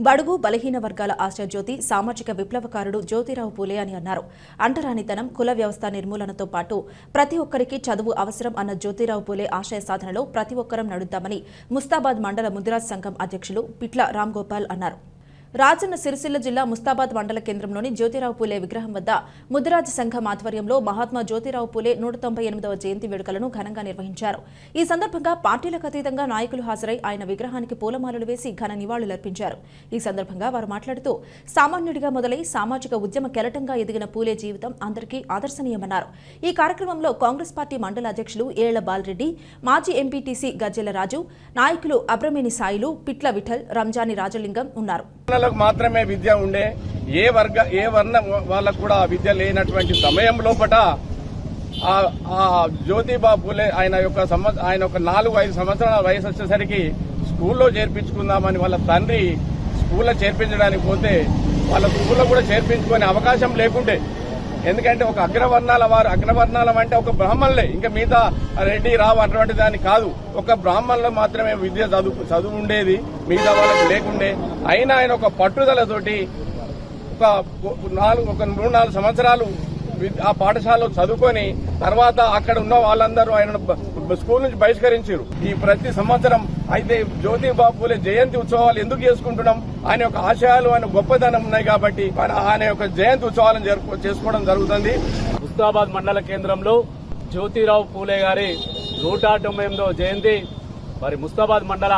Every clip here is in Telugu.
బడుగు బలహీన వర్గాల ఆశాజ్యోతి సామాజిక విప్లవకారుడు జ్యోతిరావు పూలే అని అన్నారు. అంటరానితనం, కుల వ్యవస్థ నిర్మూలనతో పాటు ప్రతి ఒక్కరికి చదువు అవసరం అన్న జ్యోతిరావు పూలే ఆశయ సాధనలో ప్రతి ఒక్కరం నడుద్దామని ముస్తాబాద్ మండల ముదిరాజ్ సంఘం అధ్యక్షులు పిట్ల రాంగోపాల్ అన్నారు. రాజన్న సిరిసిల్ల జిల్లా ముస్తాబాద్ మండల కేంద్రంలోని జ్యోతిరావు పూలే విగ్రహం వద్ద ముదిరాజ్ సంఘం ఆధ్వర్యంలో మహాత్మా జ్యోతిరావు పూలే 198వ జయంతి వేడుకలను ఘనంగా నిర్వహించారు. ఈ సందర్భంగా పార్టీలకు అతీతంగా నాయకులు హాజరై ఆయన విగ్రహానికి పూలమాలలు వేసి ఘన నివాళులర్పించారు. ఈ సందర్భంగా వారు మాట్లాడుతూ సామాన్యుడిగా మొదలై సామాజిక ఉద్యమ కెరటంగా ఎదిగిన పూలే జీవితం అందరికీ ఆదర్శనీయమన్నారు. ఈ కార్యక్రమంలో కాంగ్రెస్ పార్టీ మండల అధ్యక్షులు ఏళ్ల బాలరెడ్డి, మాజీ ఎంపీటీసీ గజ్జెల రాజు, నాయకులు అబ్రమేని సాయిలు, పిట్ల విఠల్, రంజాని రాజలింగం ఉన్నారు. మాత్రమే విద్య ఉండే ఏ వర్ణ వాళ్ళకు కూడా విద్య లేనటువంటి సమయం లోపట ఆ జ్యోతిబా పూలే ఆయన ఒక 4-5 సంవత్సరాల వయసు వచ్చేసరికి స్కూల్లో చేర్పించుకుందామని వాళ్ళ తండ్రి స్కూల్లో చేర్పించడానికి పోతే వాళ్ళ స్కూల్లో కూడా చేర్పించుకునే అవకాశం లేకుండే. ఎందుకంటే ఒక అగ్రవర్ణాలం అంటే ఒక బ్రాహ్మణులే, ఇంకా మిగతా రెడ్డి రావు అటువంటి దాన్ని కాదు. ఒక బ్రాహ్మణులు మాత్రమే విద్య చదువు ఉండేది, మిగతా వాళ్ళకి లేకుండే. అయినా ఆయన ఒక పట్టుదలతోటి ఒక 3-4 సంవత్సరాలు ఆ పాఠశాలలో చదువుకొని తర్వాత అక్కడ ఉన్న వాళ్ళందరూ ఆయన స్కూల్ నుంచి బహిష్కరించారు. ఈ ప్రతి సంవత్సరం అయితే జ్యోతిబా పూలే జయంతి ఉత్సవాలు ఎందుకు చేసుకుంటున్నాం? ఆయన యొక్క ఆశయాలు, ఆయన గొప్పదనం ఉన్నాయి కాబట్టి ఆయన యొక్క జయంతి ఉత్సవాలను చేసుకోవడం జరుగుతుంది. ముస్తాబాద్ మండల కేంద్రంలో జ్యోతిరావు పూలే గారి 198వ జయంతి మరి ముస్తాబాద్ మండల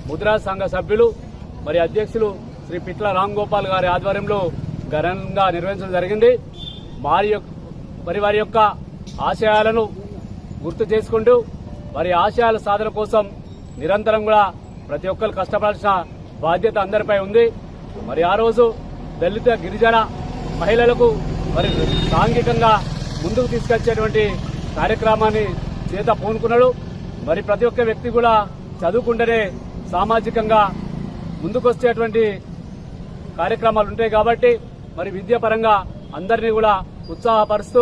ముదిరాజ్ సంఘ సభ్యులు మరి అధ్యక్షులు శ్రీ పిట్ల రాంగోపాల్ గారి ఆధ్వర్యంలో ఘనంగా నిర్వహించడం జరిగింది. వారి యొక్క ఆశయాలను గుర్తు చేసుకుంటూ వారి ఆశయాల సాధన కోసం నిరంతరం కూడా ప్రతి ఒక్కరు కష్టపడాల్సిన బాధ్యత అందరిపై ఉంది. మరి ఆ రోజు దళిత గిరిజన మహిళలకు మరి సాంఘికంగా ముందుకు తీసుకొచ్చేటువంటి కార్యక్రమాన్ని చేత పూనుకున్నాడు. మరి ప్రతి ఒక్క వ్యక్తి కూడా చదువుకుంటేనే సామాజికంగా ముందుకొచ్చేటువంటి కార్యక్రమాలు ఉంటాయి కాబట్టి మరి విద్యాపరంగా అందరినీ కూడా ఉత్సాహపరుస్తూ